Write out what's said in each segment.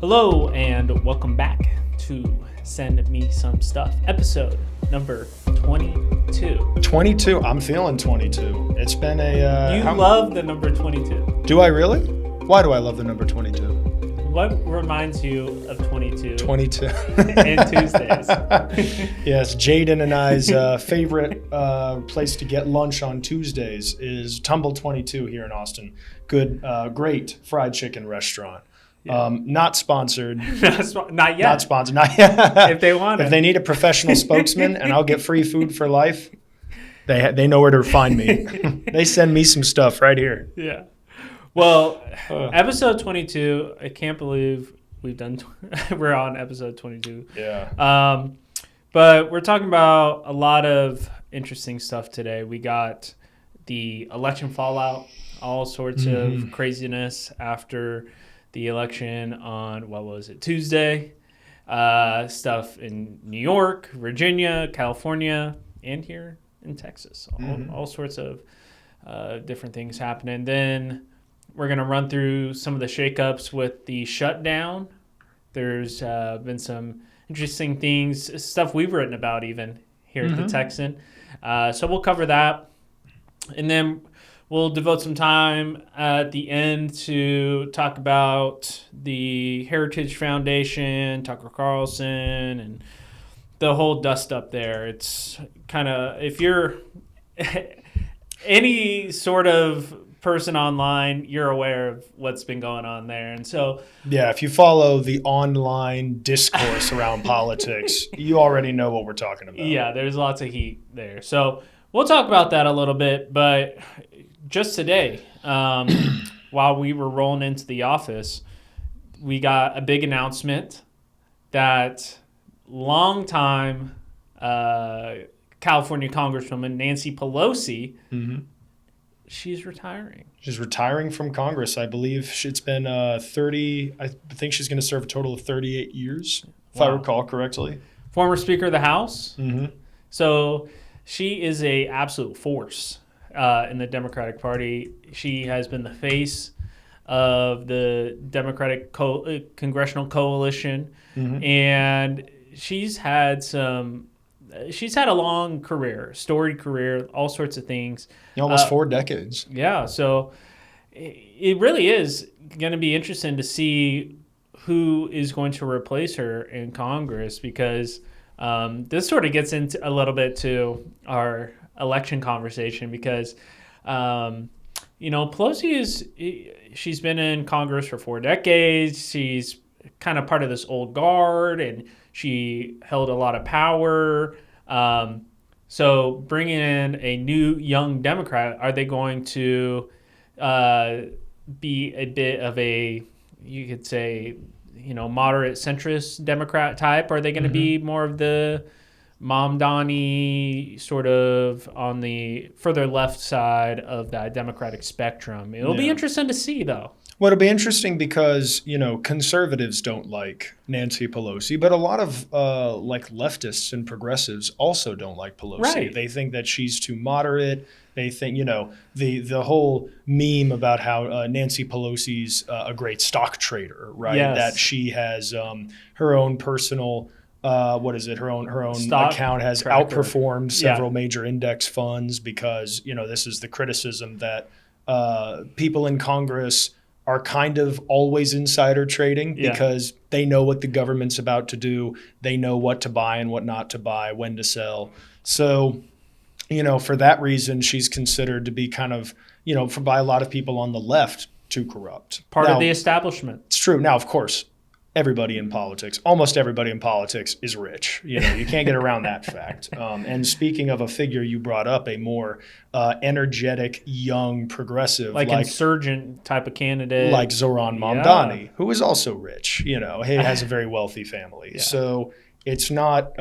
Hello and welcome back to Send Me Some Stuff, episode number 22. 22? I'm feeling 22. It's been a... You love the number 22. Do I really? Why do I love the number 22? What reminds you of 22? 22. And Tuesdays. Yes, Jaden and I's favorite place to get lunch on Tuesdays is Tumble 22 here in Austin. Good, great fried chicken restaurant. Yeah. Not sponsored. Not yet. Not sponsored. Not yet. If they want it. If they need a professional spokesman and I'll get free food for life, they know where to find me. They send me some stuff right here. Yeah. Well, episode 22, I can't believe we're on episode 22. Yeah. But we're talking about a lot of interesting stuff today. We got the election fallout, all sorts of craziness after the election on, Tuesday. Stuff in New York, Virginia, California, and here in Texas. All sorts of different things happening. Then we're going to run through some of the shakeups with the shutdown. There's been some interesting things, stuff we've written about even here at the Texan. So we'll cover that. And then we'll devote some time at the end to talk about the Heritage Foundation, Tucker Carlson, and the whole dust up there. It's kind of, if you're any sort of person online, you're aware of what's been going on there. And so, yeah, if you follow the online discourse around politics, you already know what we're talking about. Yeah, there's lots of heat there. So we'll talk about that a little bit. But just today, while we were rolling into the office, we got a big announcement that longtime California Congresswoman Nancy Pelosi, she's retiring. She's retiring from Congress. I believe it's been 30. I think she's going to serve a total of 38 years, if I recall correctly. Former Speaker of the House. So she is a absolute force in the Democratic Party. She has been the face of the Democratic Congressional Coalition, and she's had a long career, storied career, all sorts of things. Almost 4 decades. Yeah, so it really is going to be interesting to see who is going to replace her in Congress, because this sort of gets into a little bit to our election conversation, because Pelosi she's been in Congress for 4 decades. She's kind of part of this old guard, and she held a lot of power. So bringing in a new young Democrat, are they going to be a bit of a, you could say, moderate centrist Democrat type? Or are they going to be more of the Mamdani sort of on the further left side of that Democratic spectrum? It'll be interesting to see, though. Well, it'll be interesting because, conservatives don't like Nancy Pelosi, but a lot of leftists and progressives also don't like Pelosi. Right. They think that she's too moderate. They think, the whole meme about how Nancy Pelosi's a great stock trader, right? Yes. That she has her own personal her own stock account has tracker. Outperformed several major index funds because, this is the criticism that people in Congress are kind of always insider trading because they know what the government's about to do. They know what to buy and what not to buy, when to sell. So, for that reason, she's considered to be kind of, by a lot of people on the left, too corrupt. Part of the establishment. It's true. Now, of course, almost everybody in politics is rich. You can't get around that fact. And speaking of a figure you brought up, a more energetic, young, progressive, like insurgent type of candidate, like Zoran Mamdani, who is also rich. He has a very wealthy family. So it's not.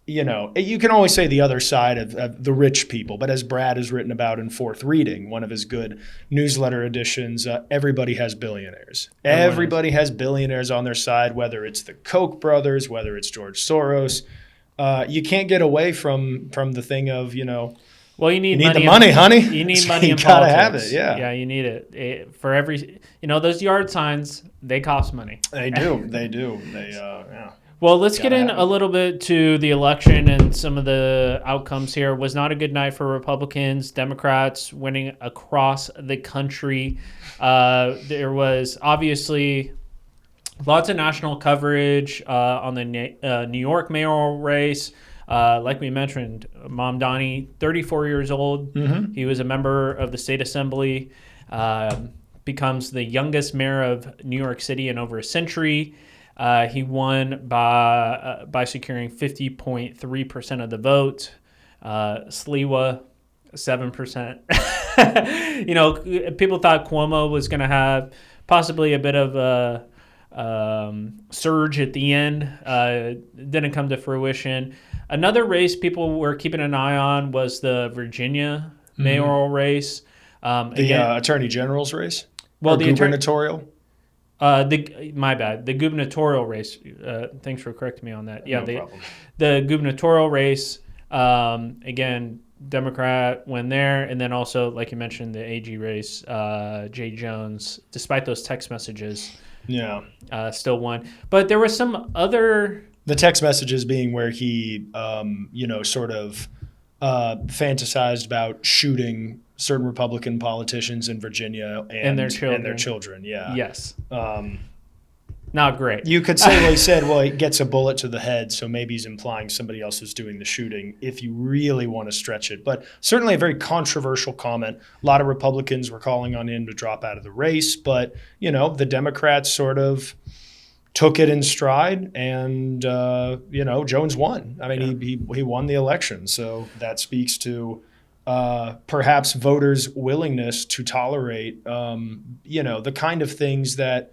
You can always say the other side of the rich people, but as Brad has written about in Fourth Reading, one of his good newsletter editions, everybody has billionaires. Everybody has billionaires on their side, whether it's the Koch brothers, whether it's George Soros. You can't get away from the thing of, Well, you need the money, honey. You need money in gotta politics. have it, yeah. Yeah, you need it. For every, those yard signs, they cost money. They do. Yeah. Well, let's get in a little bit to the election and some of the outcomes here. It was not a good night for Republicans. Democrats winning across the country. There was obviously lots of national coverage on the New York mayoral race. Like we mentioned, Mamdani, 34 years old. Mm-hmm. He was a member of the state assembly, becomes the youngest mayor of New York City in over a century. He won by securing 50.3% of the vote. Sliwa, 7%. People thought Cuomo was going to have possibly a bit of a surge at the end. Didn't come to fruition. Another race people were keeping an eye on was the Virginia mayoral race. The Attorney General's race? Well, the gubernatorial? My bad. The gubernatorial race. Thanks for correcting me on that. Yeah, no problem. The gubernatorial race. Again, Democrat won there, and then also, like you mentioned, the AG race. Jay Jones, despite those text messages, still won. But there was some other. The text messages being where he, sort of fantasized about shooting certain Republican politicians in Virginia and their children. Yeah. Yes. Not great. You could say, he said, well, he gets a bullet to the head, so maybe he's implying somebody else is doing the shooting if you really want to stretch it. But certainly a very controversial comment. A lot of Republicans were calling on him to drop out of the race, but, the Democrats sort of took it in stride, and, Jones won. I mean, he won the election, so that speaks to perhaps voters' willingness to tolerate, the kind of things that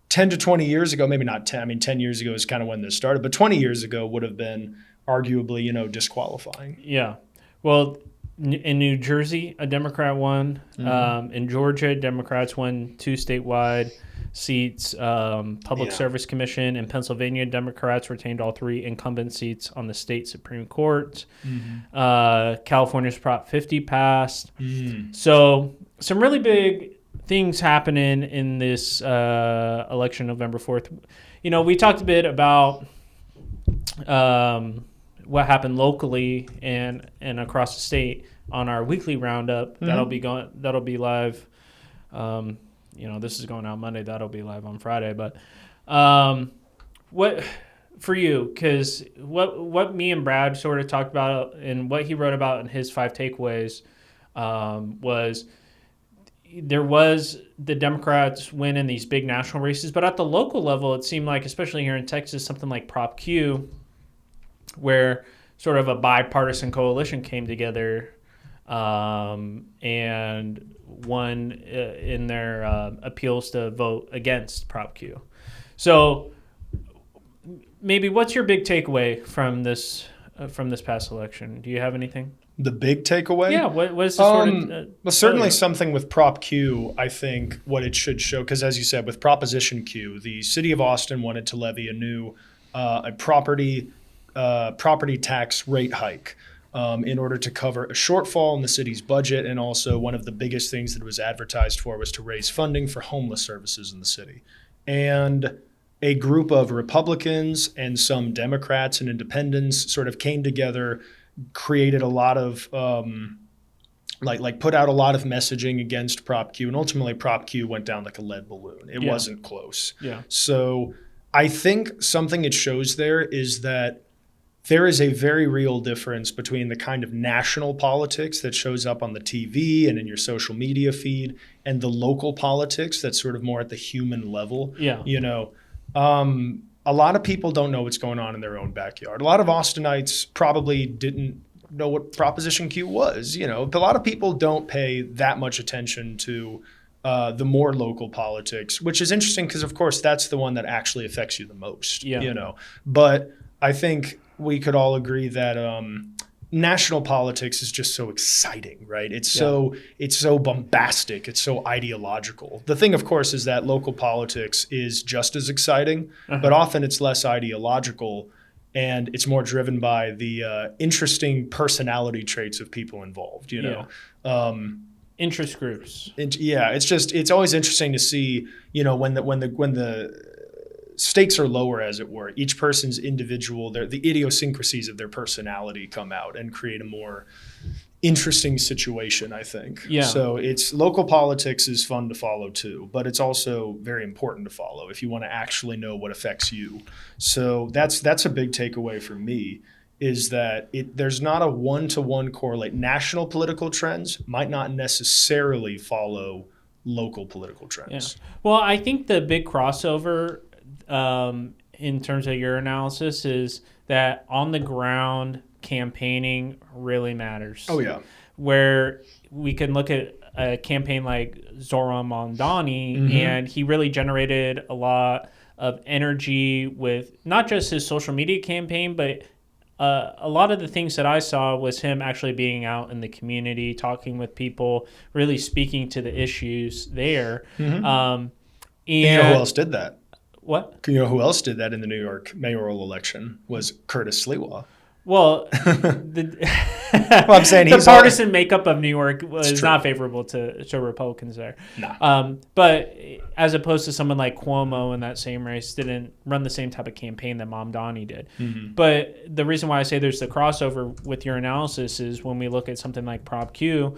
10 to 20 years ago, maybe not 10, 10 years ago is kind of when this started, but 20 years ago would have been arguably, disqualifying. Yeah. Well, in New Jersey, a Democrat won. Mm-hmm. In Georgia, Democrats won 2 statewide seats. Public Service Commission. In Pennsylvania, Democrats retained all 3 incumbent seats on the state Supreme Court. Mm-hmm. California's Prop 50 passed. Mm-hmm. So some really big things happening in this election November 4th. We talked a bit about what happened locally and across the state on our weekly roundup. Mm-hmm. That'll be live. This is going out Monday. That'll be live on Friday. But what for you? Because what me and Brad sort of talked about and what he wrote about in his 5 takeaways was there was the Democrats win in these big national races, but at the local level, it seemed like, especially here in Texas, something like Prop Q, where sort of a bipartisan coalition came together and won in their appeals to vote against Prop Q. So maybe what's your big takeaway from this past election? Do you have anything? The big takeaway? Yeah, what is the sort of... well, certainly something with Prop Q, I think what it should show, because as you said, with Proposition Q, the city of Austin wanted to levy a new property tax rate hike in order to cover a shortfall in the city's budget, and also one of the biggest things that it was advertised for was to raise funding for homeless services in the city. And a group of Republicans and some Democrats and independents sort of came together, created a lot of put out a lot of messaging against Prop Q, and ultimately Prop Q went down like a lead balloon. It wasn't close. Yeah. So I think something it shows there is that there is a very real difference between the kind of national politics that shows up on the TV and in your social media feed and the local politics that's sort of more at the human level. Yeah. A lot of people don't know what's going on in their own backyard. A lot of Austinites probably didn't know what Proposition Q was. A lot of people don't pay that much attention to the more local politics, which is interesting because, of course, that's the one that actually affects you the most. Yeah. But I think we could all agree that national politics is just so exciting, right? It's so bombastic. It's so ideological. The thing, of course, is that local politics is just as exciting, but often it's less ideological. and it's more driven by the interesting personality traits of people involved. You know, interest groups. It's always interesting to see, you know, when the stakes are lower, as it were, each person's individual, the idiosyncrasies of their personality come out and create a more interesting situation, I think. Yeah. So local politics is fun to follow too, but it's also very important to follow if you want to actually know what affects you. So that's a big takeaway for me, is that there's not a one-to-one correlate. National political trends might not necessarily follow local political trends. Yeah. Well, I think the big crossover in terms of your analysis is that on the ground campaigning really matters. Oh, yeah. Where we can look at a campaign like Zoran Mamdani, and he really generated a lot of energy with not just his social media campaign, but a lot of the things that I saw was him actually being out in the community, talking with people, really speaking to the issues there. And you know who else did that? What? You know who else did that in the New York mayoral election was Curtis Sliwa. Well, I'm saying the partisan makeup of New York was not favorable to Republicans there. No. But as opposed to someone like Cuomo in that same race, didn't run the same type of campaign that Mamdani did. But the reason why I say there's the crossover with your analysis is when we look at something like Prop Q,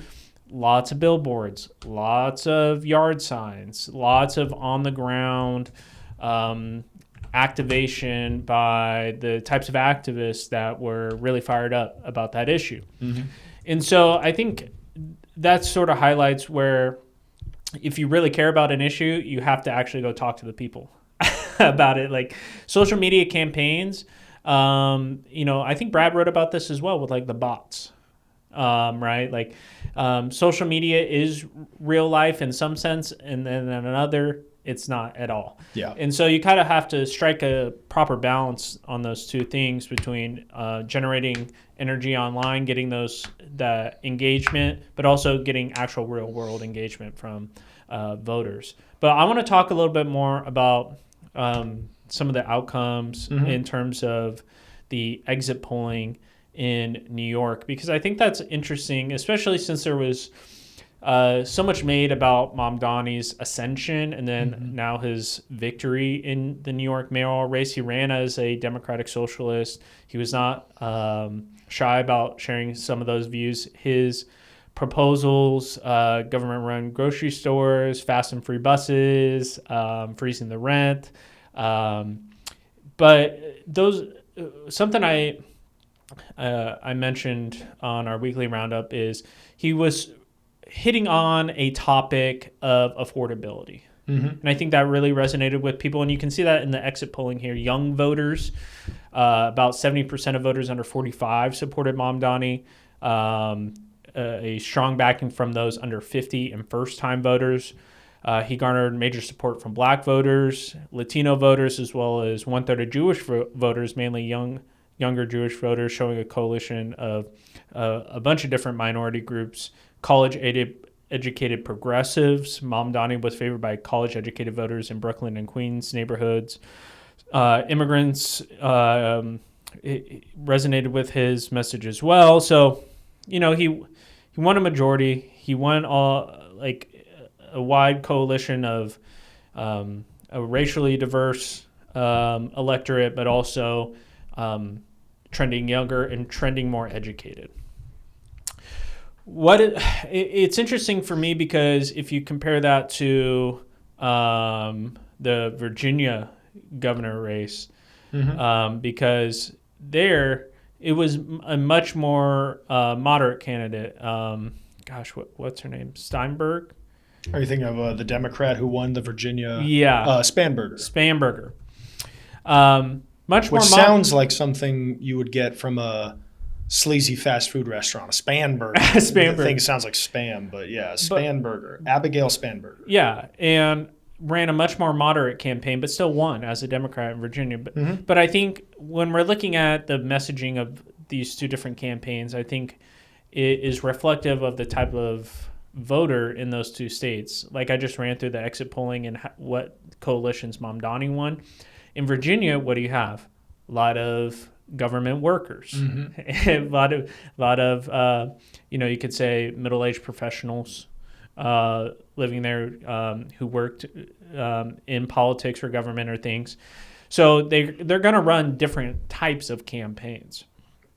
lots of billboards, lots of yard signs, lots of on the ground activation by the types of activists that were really fired up about that issue. And so I think that sort of highlights where if you really care about an issue, you have to actually go talk to the people about it. Like social media campaigns, you know, I think Brad wrote about this as well with like the bots, right? Like social media is real life in some sense, and then in another, it's not at all. Yeah. And so you kind of have to strike a proper balance on those two things between generating energy online, getting that engagement, but also getting actual real world engagement from voters. But I want to talk a little bit more about some of the outcomes in terms of the exit polling in New York, because I think that's interesting, especially since there was so much made about Mamdani's ascension and then now his victory in the New York mayoral race. He ran as a Democratic Socialist. He was not shy about sharing some of those views. His proposals, government-run grocery stores, fast and free buses, freezing the rent. But those something I mentioned on our weekly roundup is he was hitting on a topic of affordability. And I think that really resonated with people. And you can see that in the exit polling here. Young voters, about 70% of voters under 45 supported Mamdani. A strong backing from those under 50 and first-time voters. He garnered major support from black voters, Latino voters, as well as one-third of Jewish voters, mainly younger Jewish voters, showing a coalition of a bunch of different minority groups. College-educated progressives. Mamdani was favored by college-educated voters in Brooklyn and Queens neighborhoods. Immigrants resonated with his message as well. So, you know, he won a majority. He won a wide coalition of a racially diverse electorate, but also trending younger and trending more educated. It's interesting for me because if you compare that to the Virginia governor race, because there it was a much more moderate candidate. What's her name? Steinberg? Are you thinking of the Democrat who won the Virginia? Yeah. Spanberger. Which sounds like something you would get from a sleazy fast food restaurant, a Spanberger. Spanberger. I think it sounds like spam, but yeah, Spanberger. Abigail Spanberger. Yeah, and ran a much more moderate campaign, but still won as a Democrat in Virginia. But I think when we're looking at the messaging of these two different campaigns, I think it is reflective of the type of voter in those two states. Like I just ran through the exit polling and what coalitions Mamdani won. In Virginia, what do you have? A lot of government workers, a lot of you could say middle-aged professionals living there who worked in politics or government or things. So they're going to run different types of campaigns.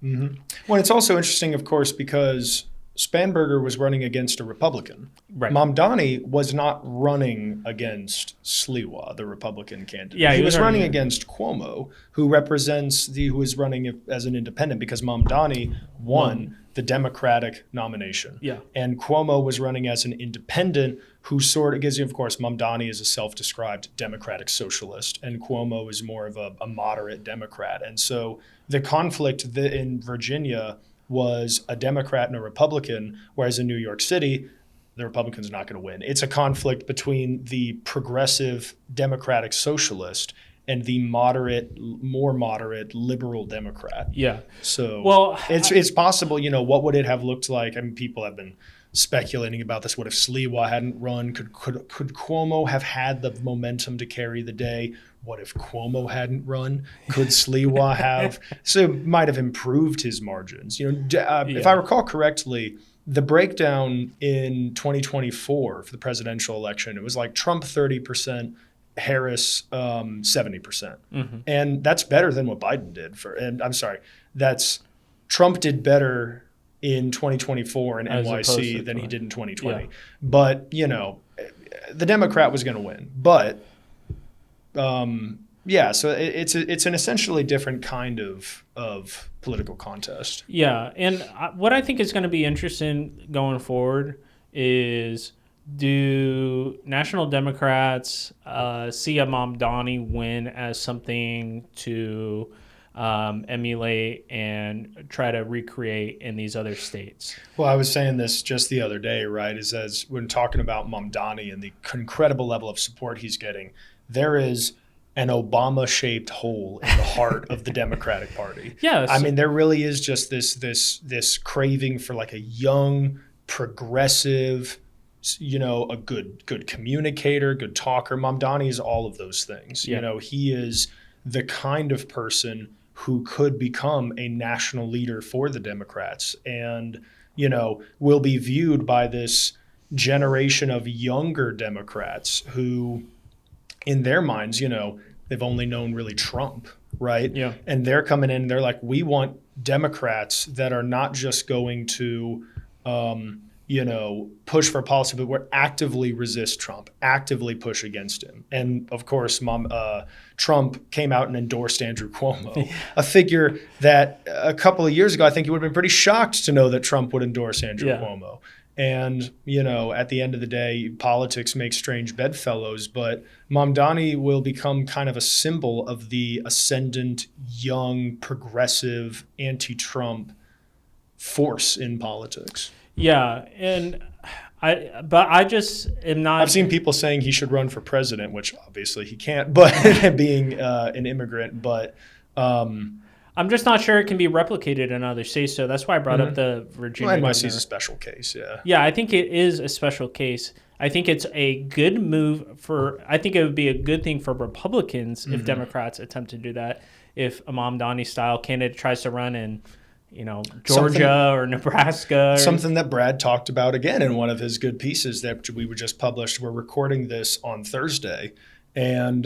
Well, it's also interesting, of course, because Spanberger was running against a Republican. Right. Mamdani was not running against Sliwa, the Republican candidate. Yeah, he was running against Cuomo, who was running as an independent, because Mamdani won the Democratic nomination. Yeah. And Cuomo was running as an independent, who sort of gives you, of course, Mamdani is a self-described Democratic socialist, and Cuomo is more of a moderate Democrat. And so the conflict in Virginia was a Democrat and a Republican, whereas in New York City, the Republican's not going to win. It's a conflict between the progressive Democratic socialist and the more moderate liberal Democrat. Yeah. So it's possible, what would it have looked like? I mean, people have been speculating about this. What if Sliwa hadn't run? Could Cuomo have had the momentum to carry the day? What if Cuomo hadn't run? Could Sliwa have? So it might have improved his margins. If I recall correctly, the breakdown in 2024 for the presidential election, it was like Trump 30%, Harris 70%. And that's better than what Biden did. Trump did better in 2024 in NYC than he did in 2020. Yeah. But, the Democrat was going to win. But, so it's an essentially different kind of political contest. Yeah, and what I think is going to be interesting going forward is, do National Democrats see a Mamdani win as something to emulate and try to recreate in these other states? Well, I was saying this just the other day, right, is as when talking about Mamdani and the incredible level of support he's getting, there is an Obama-shaped hole in the heart of the Democratic Party. Yeah. I mean, there really is just this craving for like a young, progressive, a good communicator, good talker. Mamdani is all of those things. Yeah. He is the kind of person who could become a national leader for the Democrats and, will be viewed by this generation of younger Democrats who, in their minds, they've only known really Trump, right? Yeah. And they're coming in, they're like, we want Democrats that are not just going to, push for policy, but we're actively resist Trump, actively push against him. And of course, Trump came out and endorsed Andrew Cuomo, a figure that a couple of years ago, I think he would have been pretty shocked to know that Trump would endorse Andrew Cuomo. And, at the end of the day, politics makes strange bedfellows, but Mamdani will become kind of a symbol of the ascendant, young, progressive, anti-Trump force in politics. Yeah, and I just am not. I've seen people saying he should run for president, which obviously he can't, but being an immigrant, but I'm just not sure it can be replicated in other states. So that's why I brought up the Virginia. Well, NYC is a special case, yeah. Yeah, I think it is a special case. I think it's a good move I think it would be a good thing for Republicans if Democrats attempt to do that. If a Mamdani style candidate tries to run in, Georgia or Nebraska. Something that Brad talked about again in one of his good pieces that we were just published. We're recording this on Thursday. And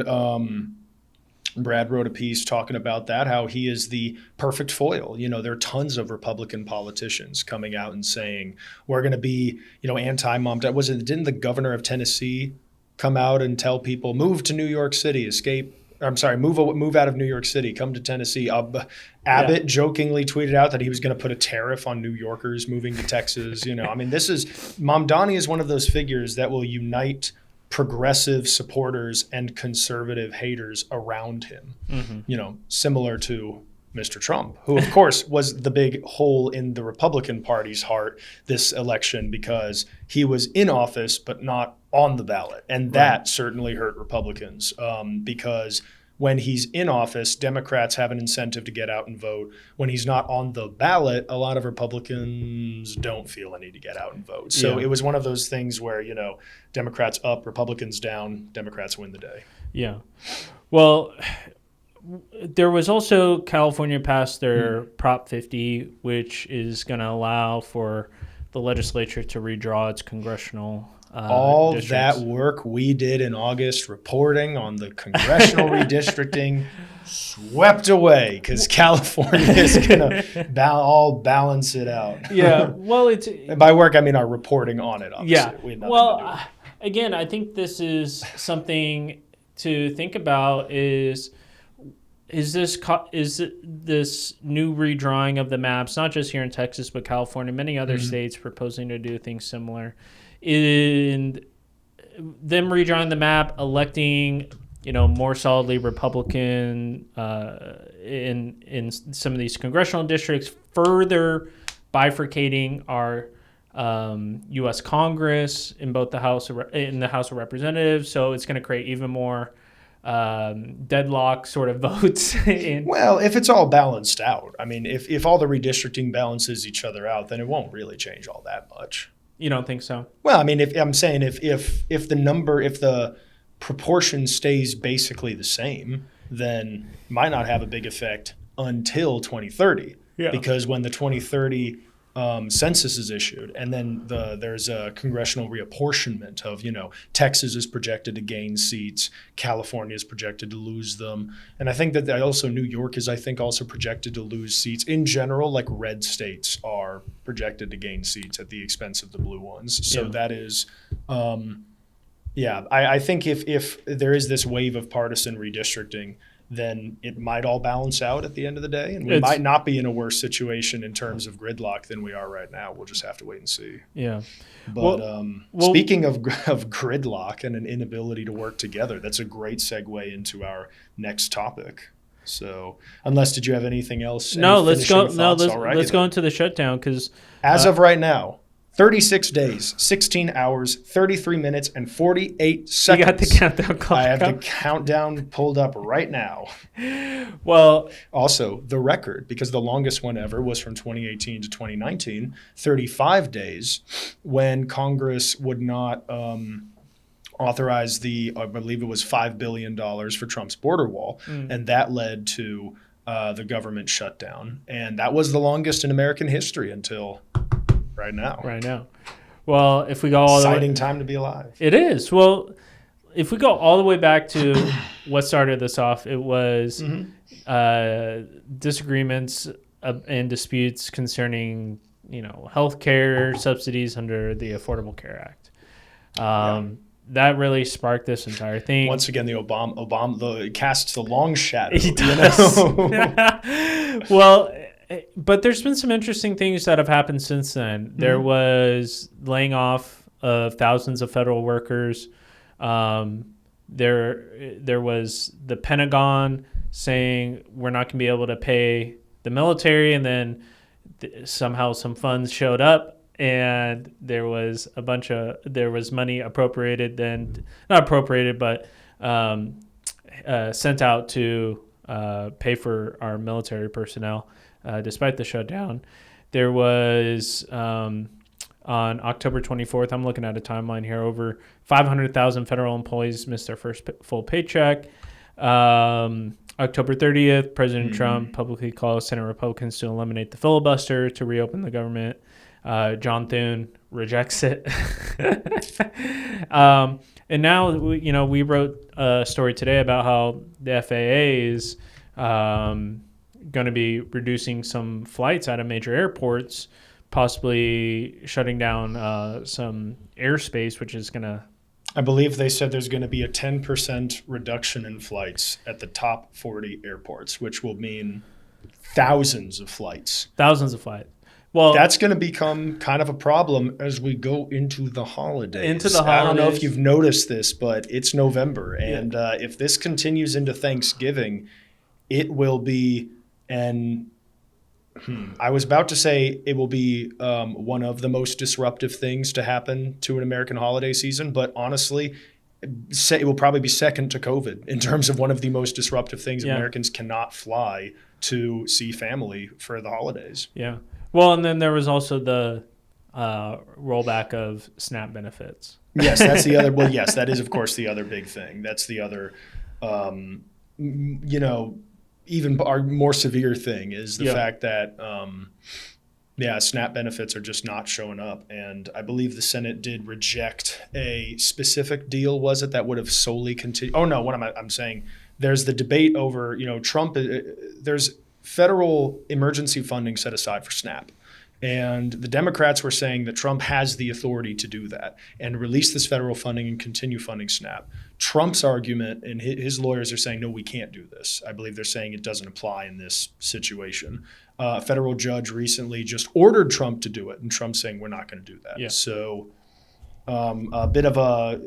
Brad wrote a piece talking about that, how he is the perfect foil. There are tons of Republican politicians coming out and saying, we're going to be, anti-Mamdani. Didn't the governor of Tennessee come out and tell people, move to New York City, move out of New York City, come to Tennessee. Abbott jokingly tweeted out that he was going to put a tariff on New Yorkers moving to Texas. Mamdani is one of those figures that will unite progressive supporters and conservative haters around him, similar to Mr. Trump, who, of course, was the big hole in the Republican Party's heart this election because he was in office but not on the ballot. And that certainly hurt Republicans because when he's in office, Democrats have an incentive to get out and vote. When he's not on the ballot, a lot of Republicans don't feel a need to get out and vote. So it was one of those things where, Democrats up, Republicans down, Democrats win the day. Yeah. Well, there was also California passed their Prop 50, which is going to allow for the legislature to redraw its congressional all districts. that work we did in August reporting on the congressional redistricting swept away because California is going to all balance it out. Yeah, well, and by work I mean our reporting on it. Obviously. Yeah, we had nothing to do well, with it. Again, I think this is something to think about. Is this new redrawing of the maps, not just here in Texas but California, many other states proposing to do things similar, in them redrawing the map, electing more solidly Republican in some of these congressional districts, further bifurcating our U.S. Congress in both the House of Representatives. So it's going to create even more deadlock sort of votes. Well, if it's all balanced out, I mean, if all the redistricting balances each other out, then it won't really change all that much. You don't think so? Well, I mean, if the proportion stays basically the same, then it might not have a big effect until 2030. Yeah. Because when the 2030 census is issued, and then there's a congressional reapportionment of, Texas is projected to gain seats, California is projected to lose them, and I think that also New York is, I think, also projected to lose seats. In general, like red states are projected to gain seats at the expense of the blue ones. So that is, I think if there is this wave of partisan redistricting, then it might all balance out at the end of the day. And we might not be in a worse situation in terms of gridlock than we are right now. We'll just have to wait and see. Yeah. But speaking of gridlock and an inability to work together, that's a great segue into our next topic. So did you have anything else? No, let's go. No, let's go into the shutdown because as of right now, 36 days, 16 hours, 33 minutes, and 48 seconds. You got the countdown clock. I have the countdown pulled up right now. Well, also, the record, because the longest one ever was from 2018 to 2019, 35 days, when Congress would not authorize I believe it was $5 billion for Trump's border wall, and that led to the government shutdown. And that was the longest in American history until right now. Well, if we go all the way, exciting time to be alive. It is. Well, if we go all the way back to what started this off, it was disagreements and disputes concerning, healthcare subsidies under the Affordable Care Act. That really sparked this entire thing. Once again, the Obama casts the long shadow. He does. Well. But there's been some interesting things that have happened since then. There was laying off of thousands of federal workers. There was the Pentagon saying we're not going to be able to pay the military, and then somehow some funds showed up, and there was money appropriated, but sent out to pay for our military personnel. Despite the shutdown, there was on October 24th, I'm looking at a timeline here, over 500,000 federal employees missed their first full paycheck. October 30th, President Trump publicly calls Senate Republicans to eliminate the filibuster to reopen the government. John Thune rejects it. And now, we wrote a story today about how the FAA is going to be reducing some flights out of major airports, possibly shutting down some airspace, which is going to... I believe they said there's going to be a 10% reduction in flights at the top 40 airports, which will mean thousands of flights. Well, that's going to become kind of a problem as we go into the holidays. I don't know if you've noticed this, but it's November. And if this continues into Thanksgiving, it will be... And I was about to say it will be one of the most disruptive things to happen to an American holiday season, but honestly, it will probably be second to COVID in terms of one of the most disruptive things. Americans cannot fly to see family for the holidays. Yeah. Well, and then there was also the rollback of SNAP benefits. Yes, that's the other. Well, yes, that is, of course, the other big thing. That's the other, even our more severe thing is the fact that, SNAP benefits are just not showing up. And I believe the Senate did reject a specific deal, was it, that would have solely continued? Oh, no, what I'm saying, there's the debate over, Trump, there's federal emergency funding set aside for SNAP. And the Democrats were saying that Trump has the authority to do that and release this federal funding and continue funding SNAP. Trump's argument and his lawyers are saying, no, we can't do this. I believe they're saying it doesn't apply in this situation. A federal judge recently just ordered Trump to do it, and Trump's saying we're not going to do that. Yeah. So a bit of a,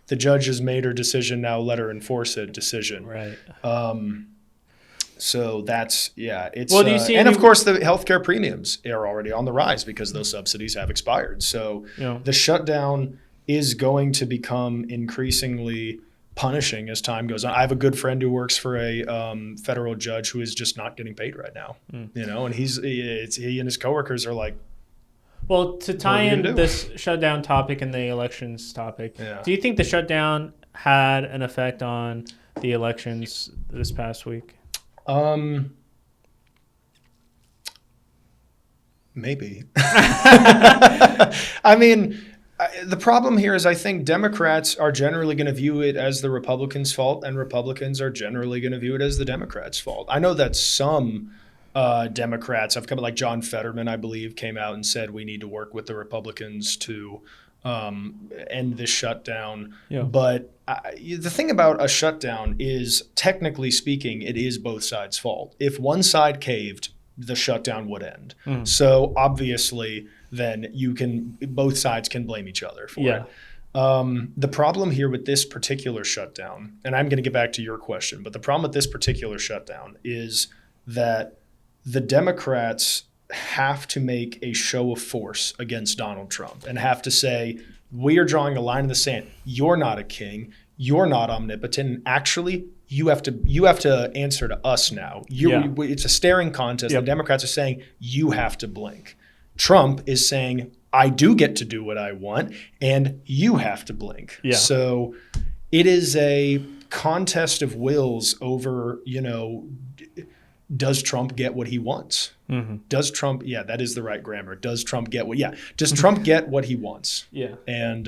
the judge has made her decision, now let her enforce it decision. Right. So that's, it's, well, do you see and of course the healthcare premiums are already on the rise because those subsidies have expired. So the shutdown is going to become increasingly punishing as time goes on. I have a good friend who works for a federal judge who is just not getting paid right now, and he and his coworkers are like, well, to tie in this shutdown topic and the elections topic, do you think the shutdown had an effect on the elections this past week? Maybe. I mean, the problem here is I think Democrats are generally going to view it as the Republicans' fault, and Republicans are generally going to view it as the Democrats' fault. I know that some Democrats have come, like John Fetterman, I believe, came out and said we need to work with the Republicans to end this shutdown. Yeah. But the thing about a shutdown is, technically speaking, it is both sides' fault. If one side caved, the shutdown would end. So obviously, then both sides can blame each other for it. The problem here with this particular shutdown, and I'm going to get back to your question, but the problem with this particular shutdown is that the Democrats have to make a show of force against Donald Trump and have to say, we are drawing a line in the sand. You're not a king. You're not omnipotent. And actually, you have to answer to us now. It's a staring contest. Yep. The Democrats are saying, you have to blink. Trump is saying, I do get to do what I want, and you have to blink. Yeah. So it is a contest of wills over, does Trump get what he wants? Mm-hmm. Does Trump, that is the right grammar. Does Trump get does Trump get what he wants? Yeah. And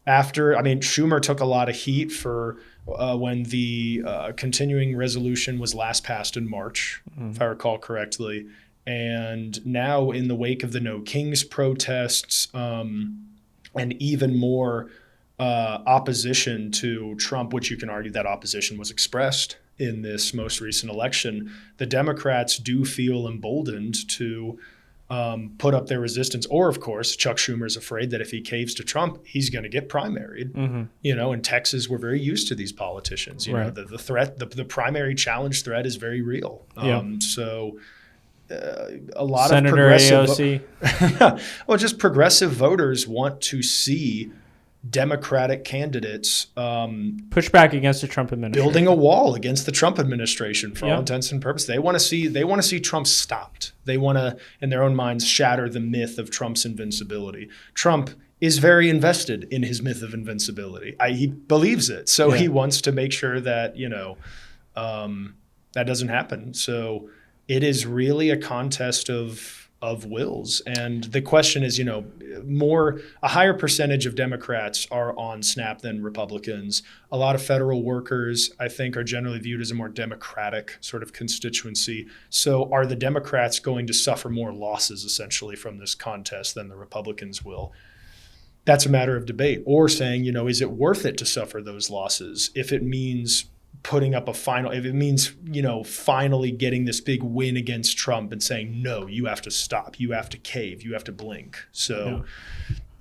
Schumer took a lot of heat for when the continuing resolution was last passed in March, if I recall correctly. And now in the wake of the No Kings protests and even more opposition to Trump, which you can argue that opposition was expressed in this most recent election, the Democrats do feel emboldened to put up their resistance. Or, of course, Chuck Schumer is afraid that if he caves to Trump, he's going to get primaried. Mm-hmm. In Texas, we're very used to these politicians. The threat, the primary challenge threat is very real. So a lot Senator of AOC. Well, just progressive voters want to see Democratic candidates push back against the Trump administration, building a wall against the Trump administration for all intents and purposes. They want to see Trump stopped. They want to, in their own minds, shatter the myth of Trump's invincibility. Trump is very invested in his myth of invincibility. He believes it, so he wants to make sure that that doesn't happen. So it is really a contest of wills. And the question is, a higher percentage of Democrats are on SNAP than Republicans. A lot of federal workers, I think, are generally viewed as a more Democratic sort of constituency. So are the Democrats going to suffer more losses essentially from this contest than the Republicans will? That's a matter of debate. Or saying, is it worth it to suffer those losses if it means putting up if it means, finally getting this big win against Trump and saying, no, you have to stop, you have to cave, you have to blink. So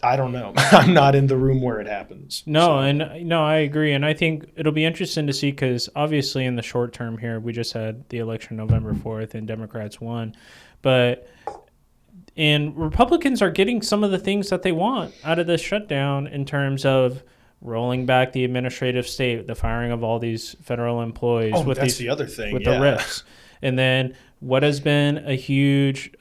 I don't know. I'm not in the room where it happens. I agree. And I think it'll be interesting to see, because obviously in the short term here, we just had the election November 4th and Democrats won. And Republicans are getting some of the things that they want out of this shutdown in terms of rolling back the administrative state, the firing of all these federal employees. That's the other thing. With the RIFs. And then what has been a huge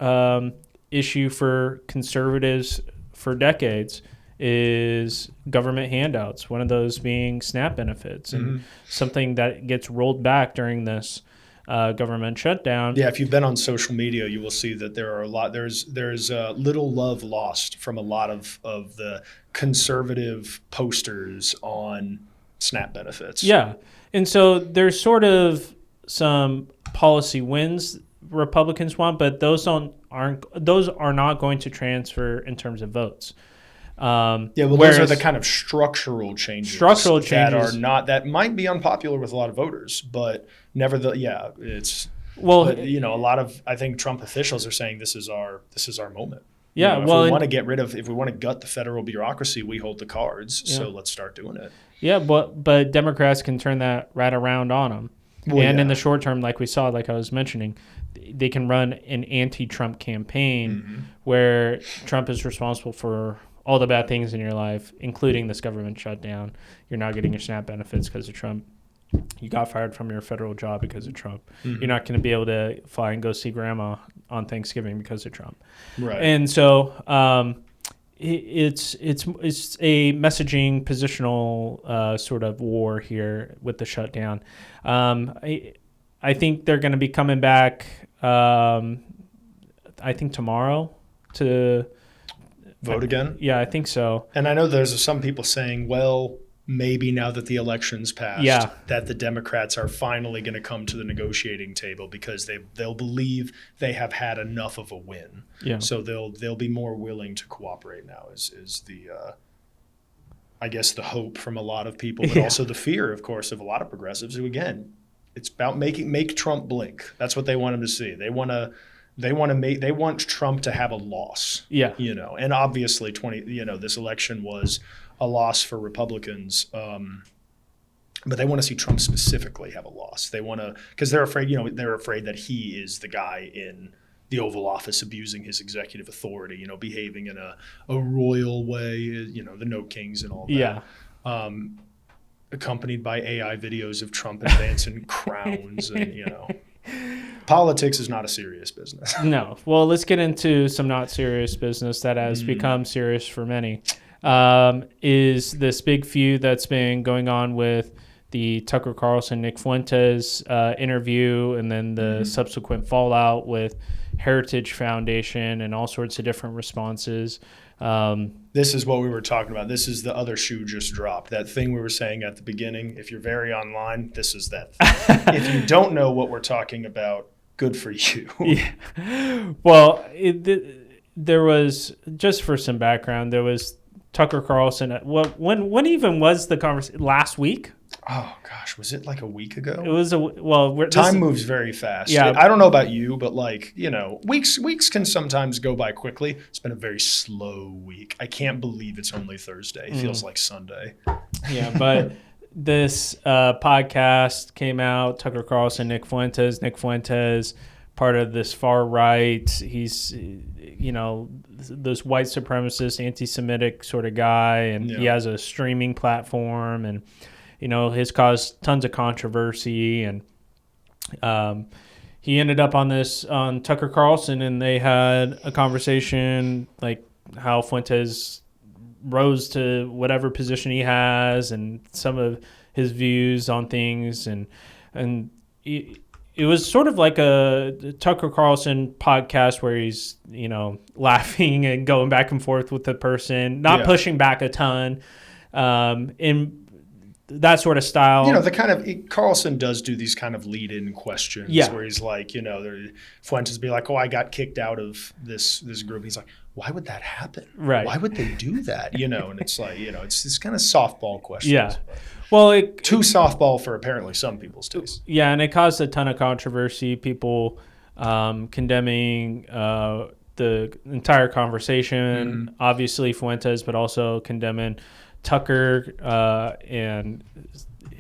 issue for conservatives for decades is government handouts, one of those being SNAP benefits, and something that gets rolled back during this government shutdown. Yeah, if you've been on social media, you will see that there's little love lost from a lot of the conservative posters on SNAP benefits. Yeah, and so there's sort of some policy wins Republicans want, but those are not going to transfer in terms of votes. Those are the kind of structural changes that might be unpopular with a lot of voters, but it's a lot of, I think Trump officials are saying this is our moment. Yeah, if we want to gut the federal bureaucracy, we hold the cards. Yeah. So let's start doing it. Yeah, but Democrats can turn that right around on them. In the short term, like we saw, like I was mentioning, they can run an anti-Trump campaign where Trump is responsible for all the bad things in your life, including this government shutdown. You're not getting your SNAP benefits because of Trump. You got fired from your federal job because of Trump. You're not going to be able to fly and go see grandma on Thanksgiving because of Trump. Right. And so it's a messaging positional sort of war here with the shutdown. I think they're going to be coming back, I think tomorrow to vote again? Yeah, I think so. And I know there's some people saying, well, maybe now that the election's passed, that the Democrats are finally going to come to the negotiating table because they'll believe they have had enough of a win. Yeah. So they'll be more willing to cooperate now is the I guess the hope from a lot of people, but also the fear, of course, of a lot of progressives who, again, it's about make Trump blink. That's what they want him to see. They want Trump to have a loss. Yeah. And obviously this election was a loss for Republicans. But they want to see Trump specifically have a loss. They want to, because they're afraid that he is the guy in the Oval Office abusing his executive authority, behaving in a royal way, the No Kings and all that. Yeah. Accompanied by AI videos of Trump advancing crowns and, Politics is not a serious business. No. Well, let's get into some not serious business that has become serious for many. Is this big feud that's been going on with the Tucker Carlson, Nick Fuentes interview, and then the subsequent fallout with Heritage Foundation and all sorts of different responses. This is what we were talking about. This is the other shoe just dropped. That thing we were saying at the beginning. If you're very online, this is that thing. If you don't know what we're talking about, good for you. Yeah. Well, there was, just for some background, there was Tucker Carlson. When even was the conversation? Last week? Oh gosh, was it like a week ago? It was time moves very fast. Yeah, I don't know about you, but weeks can sometimes go by quickly. It's been a very slow week. I can't believe it's only Thursday. It feels like Sunday. Yeah, but this podcast came out. Tucker Carlson, Nick Fuentes, part of this far right. He's this white supremacist, anti-Semitic sort of guy, and he has a streaming platform and. Has caused tons of controversy, and he ended up on Tucker Carlson, and they had a conversation like how Fuentes rose to whatever position he has, and some of his views on things, and it was sort of like a Tucker Carlson podcast where he's laughing and going back and forth with the person, not pushing back a ton, in that sort of style. Carlson does do these kind of lead-in questions where he's like, Fuentes be like, oh, I got kicked out of this group. He's like, why would that happen? Right. Why would they do that? And it's like, it's this kind of softball questions. Yeah. Well, too softball for apparently some people's taste. Yeah, and it caused a ton of controversy. People condemning the entire conversation, obviously Fuentes, but also condemning Tucker and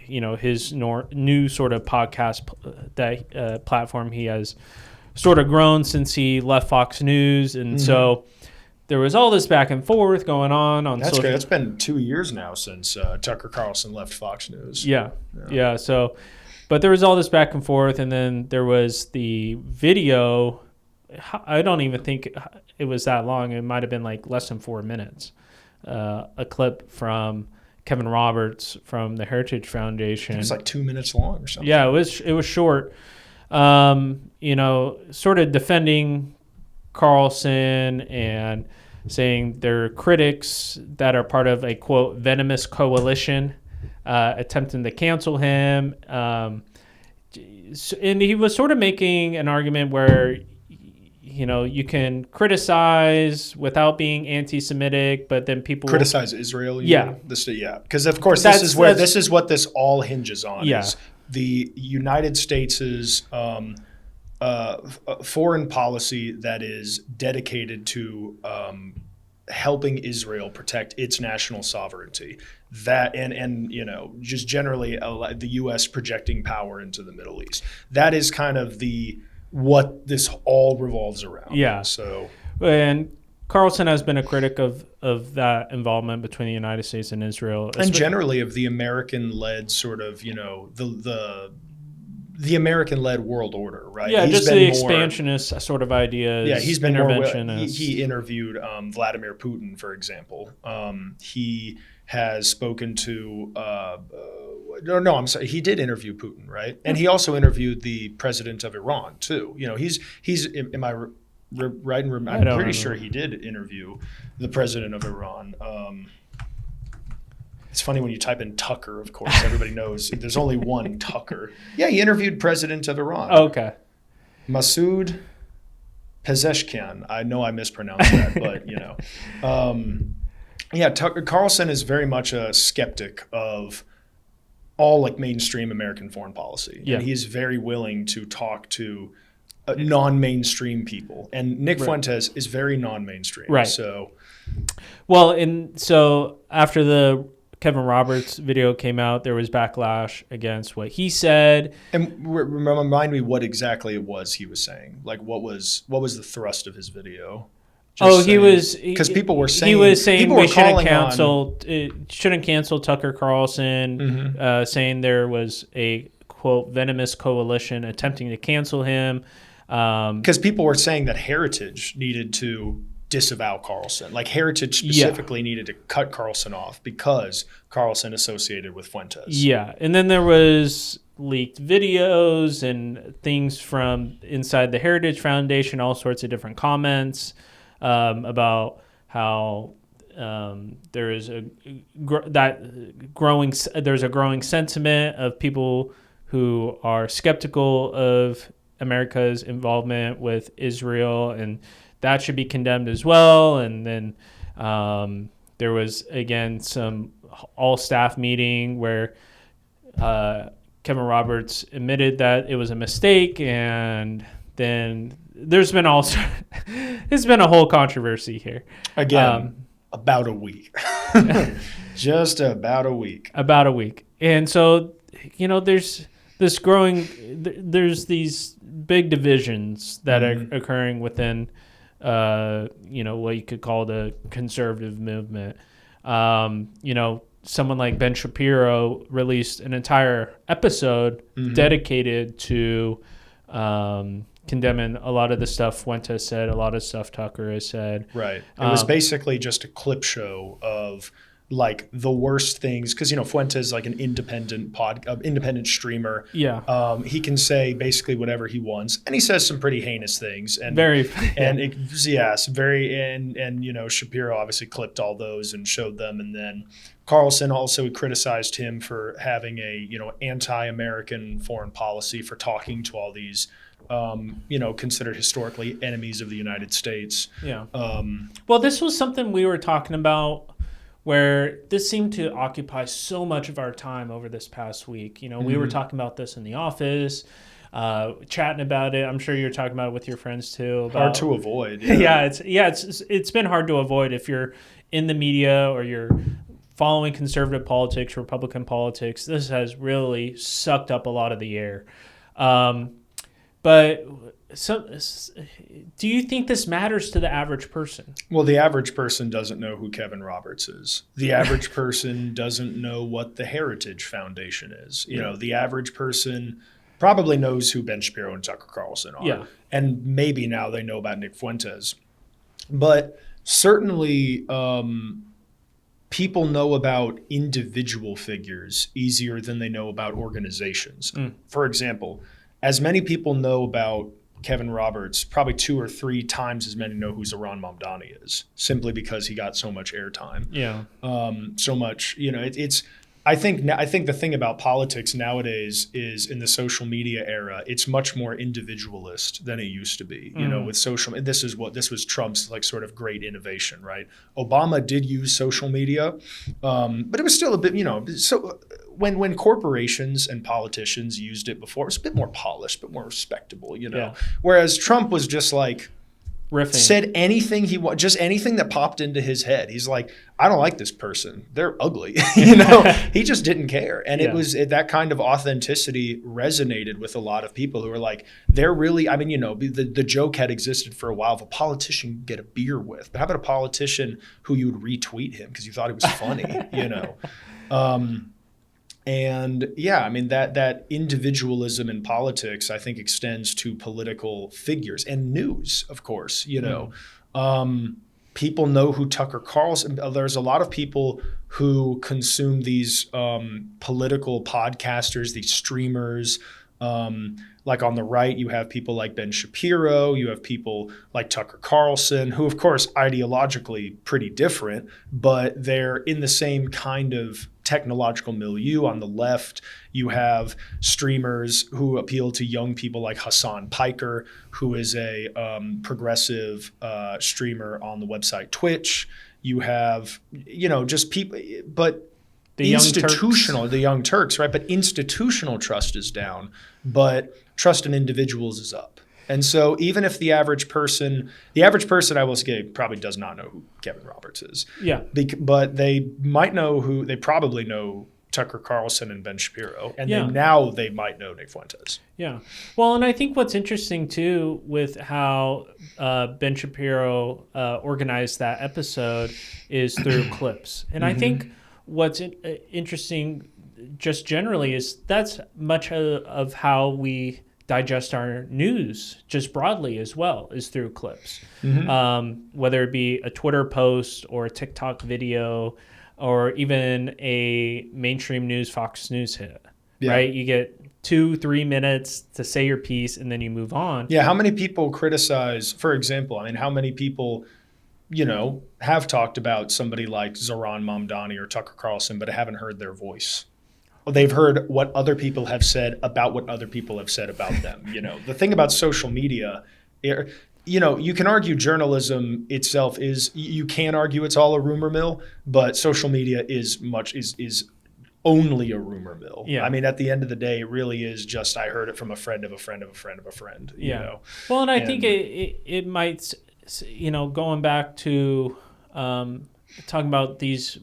his new sort of podcast platform he has sort of grown since he left Fox News, and so there was all this back and forth going on. That's great. It's been 2 years now since Tucker Carlson left Fox News. Yeah. So, but there was all this back and forth, and then there was the video. I don't even think it was that long. It might have been like less than 4 minutes. a clip from Kevin Roberts from the Heritage Foundation. It was like 2 minutes long or something. Yeah, it was short. Sort of defending Carlson and saying there are critics that are part of a, quote, venomous coalition attempting to cancel him. And he was sort of making an argument where, you can criticize without being anti-Semitic, but then people criticize Israel. Yeah. Because of course this is what this all hinges on. Yeah. Is the United States' foreign policy that is dedicated to helping Israel protect its national sovereignty. That and just generally the U.S. projecting power into the Middle East. That is kind of what this all revolves around. Yeah. So, and Carlson has been a critic of that involvement between the United States and Israel, and generally of the American-led sort of the American-led world order, right? Yeah, just the expansionist sort of ideas. Yeah, he's been interventionist. He interviewed Vladimir Putin, for example. He has spoken to. I'm sorry. He did interview Putin, right? And he also interviewed the president of Iran too. He's. Am I right? I'm pretty sure he did interview the president of Iran. It's funny when you type in Tucker, of course, everybody knows there's only one Tucker. Yeah, he interviewed president of Iran. Oh, okay. Masoud Pezeshkian. I know I mispronounced that, but Tucker Carlson is very much a skeptic of all mainstream American foreign policy. Yeah. And he's very willing to talk to non-mainstream people. And Nick Fuentes is very non-mainstream. Right. So after the Kevin Roberts video came out, there was backlash against what he said. And remind me what exactly it was he was saying. What was the thrust of his video? Because people were saying we shouldn't cancel Tucker Carlson, saying there was a, quote, venomous coalition attempting to cancel him. Because people were saying that Heritage needed to disavow Carlson. Heritage specifically needed to cut Carlson off because Carlson associated with Fuentes. Yeah, and then there was leaked videos and things from inside the Heritage Foundation, all sorts of different comments about how there's a growing sentiment of people who are skeptical of America's involvement with Israel, and that should be condemned as well. And then there was, again, some all-staff meeting where Kevin Roberts admitted that it was a mistake, and then there's been it's been a whole controversy here. Again, about a week. Just about a week. About a week. And so, there's these big divisions that are occurring within what you could call the conservative movement. Someone like Ben Shapiro released an entire episode dedicated to condemning a lot of the stuff Fuentes said, a lot of stuff Tucker has said. Right. It was basically just a clip show of the worst things, because Fuentes is an independent streamer. Yeah. He can say basically whatever he wants, and he says some pretty heinous things. And Shapiro obviously clipped all those and showed them, and then Carlson also criticized him for having a anti-American foreign policy, for talking to all these considered historically enemies of the United States. Yeah. Well, this was something we were talking about, where this seemed to occupy so much of our time over this past week. We were talking about this in the office, chatting about it. I'm sure you're talking about it with your friends too. Hard to avoid. Yeah. It's been hard to avoid if you're in the media or you're following conservative politics, Republican politics. This has really sucked up a lot of the air. But do you think this matters to the average person? Well, the average person doesn't know who Kevin Roberts is. The average person doesn't know what the Heritage Foundation is. The average person probably knows who Ben Shapiro and Tucker Carlson are. Yeah. And maybe now they know about Nick Fuentes. But certainly people know about individual figures easier than they know about organizations. For example, as many people know about Kevin Roberts, probably 2 or 3 times as many know who Zohran Mamdani is, simply because he got so much airtime. Yeah. So much, it's. I think the thing about politics nowadays is, in the social media era, it's much more individualist than it used to be. With social, this was Trump's like sort of great innovation, right? Obama did use social media, but it was still a bit, so when corporations and politicians used it before, it was a bit more polished, a bit more respectable, Yeah. Whereas Trump was just like, riffing. Said anything just anything that popped into his head. He's like, I don't like this person. They're ugly. He just didn't care. And it was that kind of authenticity resonated with a lot of people who were like, they're really, the joke had existed for a while of a politician you get a beer with. But how about a politician who you would retweet him because you thought it was funny, And yeah, that individualism in politics, I think, extends to political figures and news, of course. People know who Tucker Carlson. There's a lot of people who consume these political podcasters, these streamers. Like on the right, you have people like Ben Shapiro. You have people like Tucker Carlson, who, of course, ideologically pretty different, but they're in the same kind of technological milieu. On the left, you have streamers who appeal to young people like Hassan Piker, who is a progressive streamer on the website Twitch. You have, just people, but the Young Turks, right? But institutional trust is down, but trust in individuals is up. And so even if the average person, I will say, probably does not know who Kevin Roberts is. Yeah. But they probably know Tucker Carlson and Ben Shapiro. And then now they might know Nick Fuentes. Yeah. Well, and I think what's interesting too with how Ben Shapiro organized that episode is through clips. And I think what's interesting just generally is that's much of how we digest our news just broadly as well, is through clips. Whether it be a Twitter post or a TikTok video or even a mainstream news Fox News hit, right? You get 2-3 minutes to say your piece and then you move on. Yeah, how many people criticize, for example, how many people have talked about somebody like Zohran Mamdani or Tucker Carlson, but haven't heard their voice. Well, they've heard what other people have said about what other people have said about them. The thing about social media, you can argue journalism itself you can argue it's all a rumor mill, but social media is only a rumor mill. Yeah. At the end of the day, it really is just, I heard it from a friend of a friend of a friend of a friend. Well, and I think it might, going back to talking about these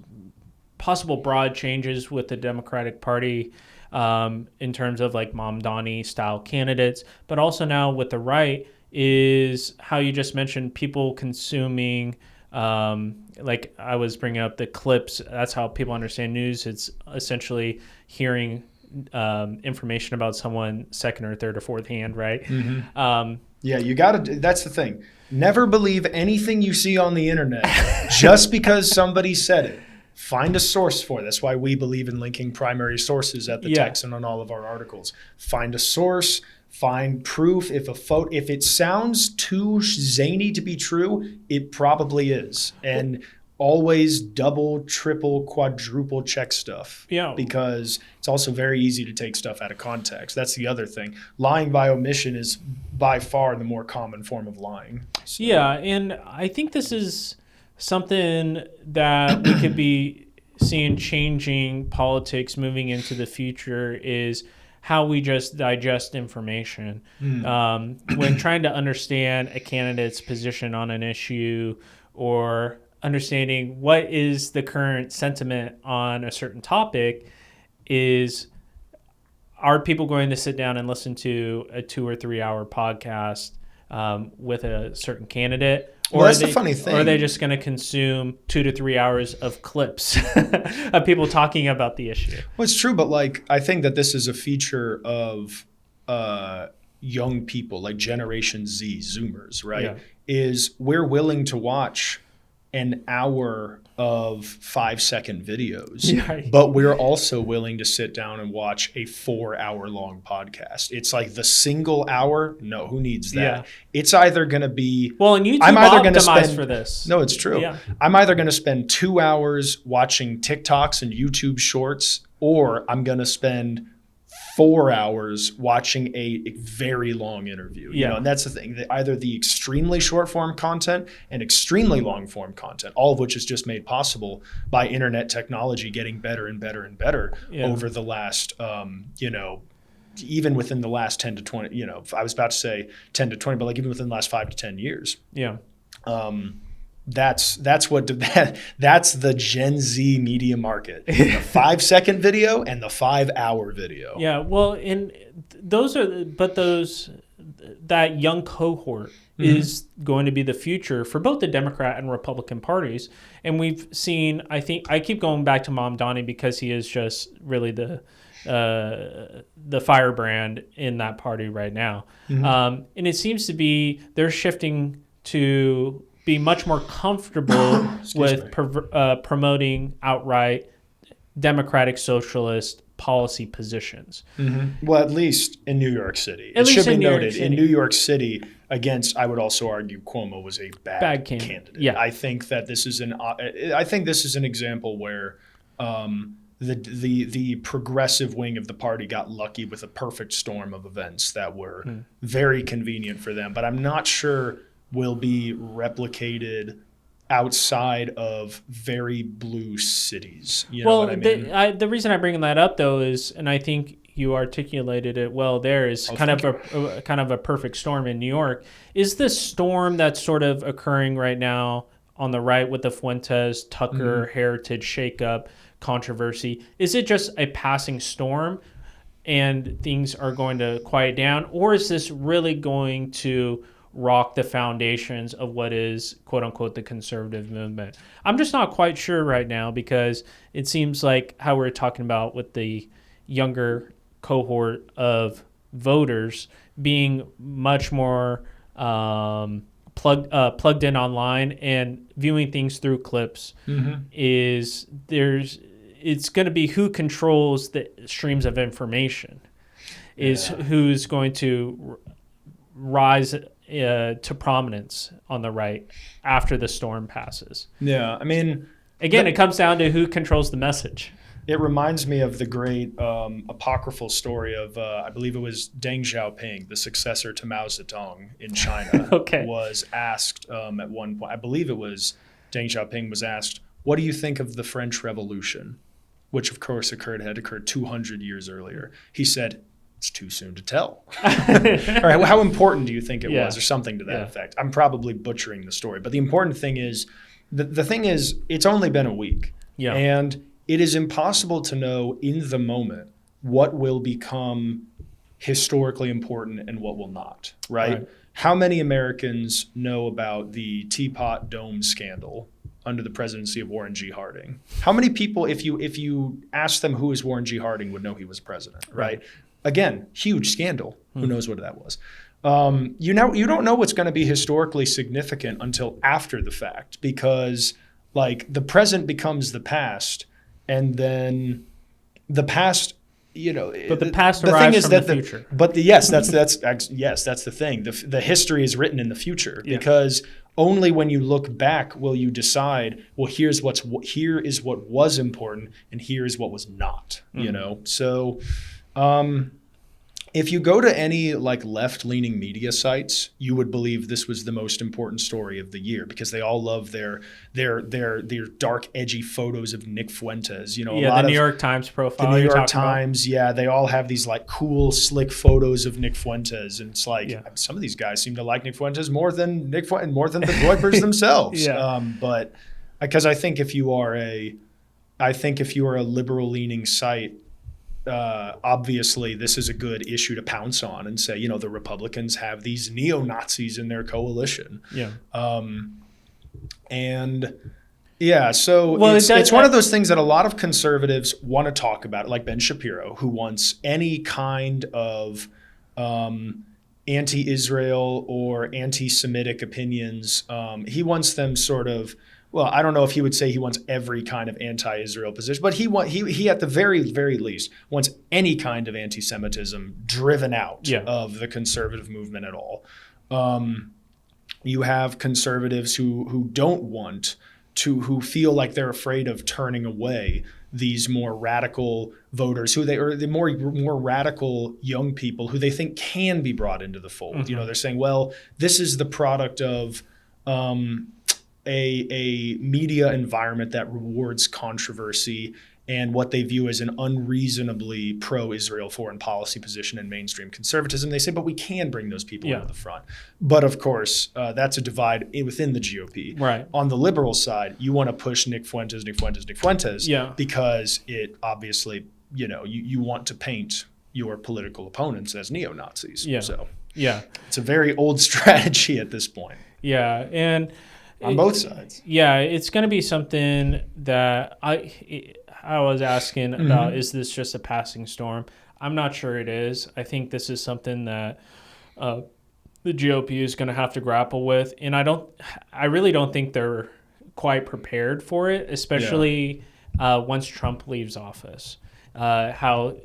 possible broad changes with the Democratic Party in terms of like Mamdani style candidates, but also now with the right is how you just mentioned people consuming, like I was bringing up the clips. That's how people understand news. It's essentially hearing information about someone second or third or fourth hand, right? You got to, that's the thing. Never believe anything you see on the internet just because somebody said it. Find a source for it. That's why we believe in linking primary sources at the text and on all of our articles. Find a source, find proof. If it sounds too zany to be true, it probably is. And always double, triple, quadruple check stuff. Yeah. Because it's also very easy to take stuff out of context. That's the other thing. Lying by omission is by far the more common form of lying. So. Yeah, and I think this is something that we could be seeing changing politics moving into the future is how we just digest information. When trying to understand a candidate's position on an issue or understanding what is the current sentiment on a certain topic, are people going to sit down and listen to a 2 or 3 hour podcast with a certain candidate? Or that's the funny thing. Or are they just going to consume 2 to 3 hours of clips of people talking about the issue? Well, it's true, but I think that this is a feature of young people, like Generation Z, Zoomers, right? Yeah. Is we're willing to watch an hour of 5-second videos, Yeah. but we're also willing to sit down and watch a 4-hour-long podcast. It's like the single hour. No, who needs that? Yeah. It's either going to be. Well, and YouTube I'm either going to optimized spend for this. No, it's true. Yeah. I'm either going to spend 2 hours watching TikToks and YouTube Shorts, or I'm going to spend 4 hours watching a very long interview. You know, and that's the thing. Either the extremely short form content and extremely long form content, all of which is just made possible by internet technology getting better and better and better over the last, even within the last 10 to 20, I was about to say 10 to 20, but like even within the last 5 to 10 years. Yeah. That's the Gen Z media market. The 5-second video and the 5-hour video. Yeah. Well, and that young cohort is going to be the future for both the Democrat and Republican parties. And we've seen, I think, I keep going back to Mom Donnie because he is just really the firebrand in that party right now. And it seems to be they're shifting to be much more comfortable with promoting outright democratic socialist policy positions. Well, at least in New York City. It should be noted, in New York City, against, I would also argue, Cuomo was a bad candidate. Yeah. I think that this is an example where the progressive wing of the party got lucky with a perfect storm of events that were very convenient for them. But I'm not sure will be replicated outside of very blue cities. You know what I mean? The reason I bring that up, though, is, and I think you articulated it well there, is kind of a perfect storm in New York. Is this storm that's sort of occurring right now on the right with the Fuentes, Tucker, heritage shakeup controversy, is it just a passing storm and things are going to quiet down? Or is this really going to rock the foundations of what is, quote unquote, the conservative movement? I'm just not quite sure right now, because it seems like how we're talking about with the younger cohort of voters being much more plugged in online and viewing things through clips it's going to be who controls the streams of information is who's going to rise to prominence on the right after the storm passes. Yeah, I mean, again, it comes down to who controls the message. It reminds me of the great apocryphal story of, I believe it was Deng Xiaoping, the successor to Mao Zedong in China, was asked at one point, I believe it was Deng Xiaoping was asked, what do you think of the French Revolution? Which, of course, had occurred 200 years earlier. He said, it's too soon to tell. All right, well, how important do you think it was, or something to that effect? I'm probably butchering the story, but the important thing is, the thing is, it's only been a week, and it is impossible to know in the moment what will become historically important and what will not. Right? How many Americans know about the Teapot Dome scandal under the presidency of Warren G. Harding? How many people, if you ask them who is Warren G. Harding, would know he was president? Right? Again, huge scandal. Who knows what that was? You don't know what's going to be historically significant until after the fact, because like the present becomes the past, and then the past, But the past arrives from the future. But that's the thing. The history is written in the future because only when you look back will you decide, well, here is what was important and here is what was not. So. If you go to any like left-leaning media sites, you would believe this was the most important story of the year because they all love their dark, edgy photos of Nick Fuentes. The New York Times profile. The New York Times, they all have these like cool, slick photos of Nick Fuentes, and it's like some of these guys seem to like Nick Fuentes more than the Groypers themselves. But because I think if you are a liberal-leaning site, obviously this is a good issue to pounce on and say, the Republicans have these neo-Nazis in their coalition. It's one of those things that a lot of conservatives want to talk about, like Ben Shapiro, who wants any kind of anti-Israel or anti-Semitic opinions. He wants them sort of well, I don't know if he would say he wants every kind of anti-Israel position, but he at the very, very least wants any kind of anti-Semitism driven out of the conservative movement at all. You have conservatives who don't want to, who feel like they're afraid of turning away these more radical voters, or the more radical young people who they think can be brought into the fold. Mm-hmm. You know, they're saying, well, this is the product of a media environment that rewards controversy and what they view as an unreasonably pro-Israel foreign policy position in mainstream conservatism. They say, but we can bring those people into the front. But of course, that's a divide within the GOP. Right. On the liberal side, you want to push Nick Fuentes, because it obviously, you want to paint your political opponents as neo-Nazis. Yeah. So it's a very old strategy at this point. Yeah, and on both sides. Yeah, it's going to be something that I was asking about, is this just a passing storm? I'm not sure it is. I think this is something that the GOP is going to have to grapple with. And I really don't think they're quite prepared for it, especially once Trump leaves office. How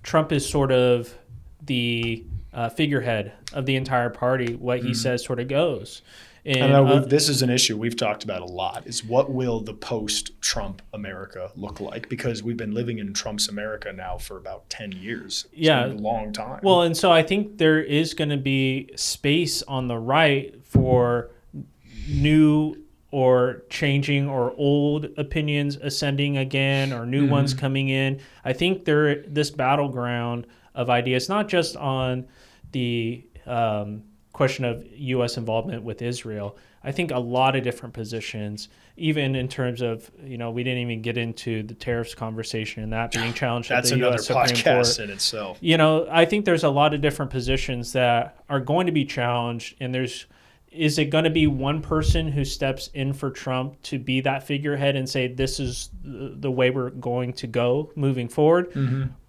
Trump is sort of the figurehead of the entire party. What he says sort of goes. And this is an issue we've talked about a lot, is what will the post-Trump America look like? Because we've been living in Trump's America now for about 10 years. It's been a long time. Well, and so I think there is going to be space on the right for new or changing or old opinions ascending again, or new ones coming in. I think this battleground of ideas, not just on the question of U.S. involvement with Israel. I think a lot of different positions, even in terms of, we didn't even get into the tariffs conversation and that being challenged at the U.S. Supreme Court. That's another podcast in itself. I think there's a lot of different positions that are going to be challenged, and is it going to be one person who steps in for Trump to be that figurehead and say, this is the way we're going to go moving forward?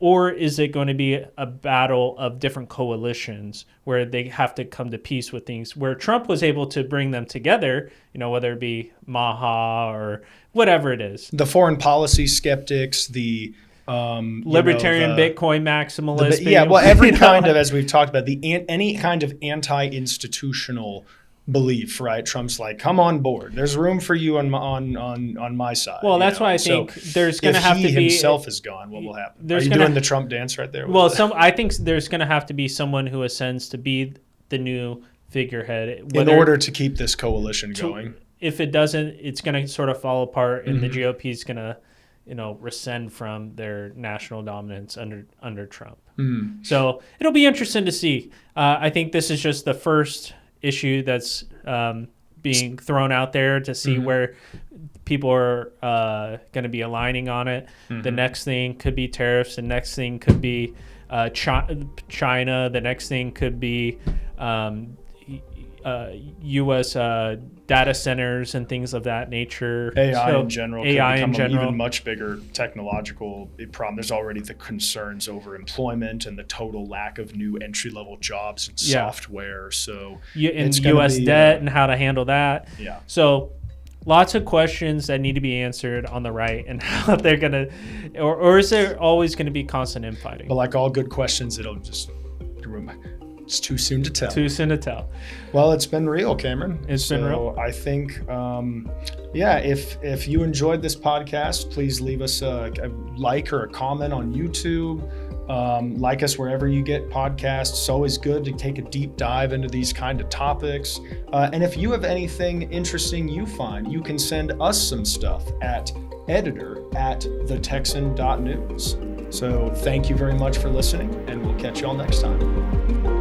Or is it going to be a battle of different coalitions where they have to come to peace with things, where Trump was able to bring them together, whether it be Maha or whatever it is. The foreign policy skeptics, the libertarian Bitcoin maximalists. Every kind of, as we've talked about, any kind of anti-institutional belief, right? Trump's like, come on board. There's room for you on my side. Well, that's why I think there's going to have to be. If he himself is gone, what will happen? Are you doing the Trump dance right there? Well, I think there's going to have to be someone who ascends to be the new figurehead in order to keep this coalition going. If it doesn't, it's going to sort of fall apart, and the GOP is going to, rescind from their national dominance under Trump. So it'll be interesting to see. I think this is just the first issue that's being thrown out there to see where people are going to be aligning on it. The next thing could be tariffs. The next thing could be China. The next thing could be U.S. Data centers and things of that nature. AI in general could become an even much bigger technological problem. There's already the concerns over employment and the total lack of new entry-level jobs in software. So and U.S. debt and how to handle that. Yeah. So lots of questions that need to be answered on the right, and how they're going to, or is there always going to be constant infighting? But like all good questions, it's too soon to tell. Too soon to tell. Well, it's been real, Cameron. It's been real. I think, if you enjoyed this podcast, please leave us a like or a comment on YouTube. Like us wherever you get podcasts. It's always good to take a deep dive into these kind of topics. And if you have anything interesting you find, you can send us some stuff at editor@thetexan.news. So thank you very much for listening, and we'll catch you all next time.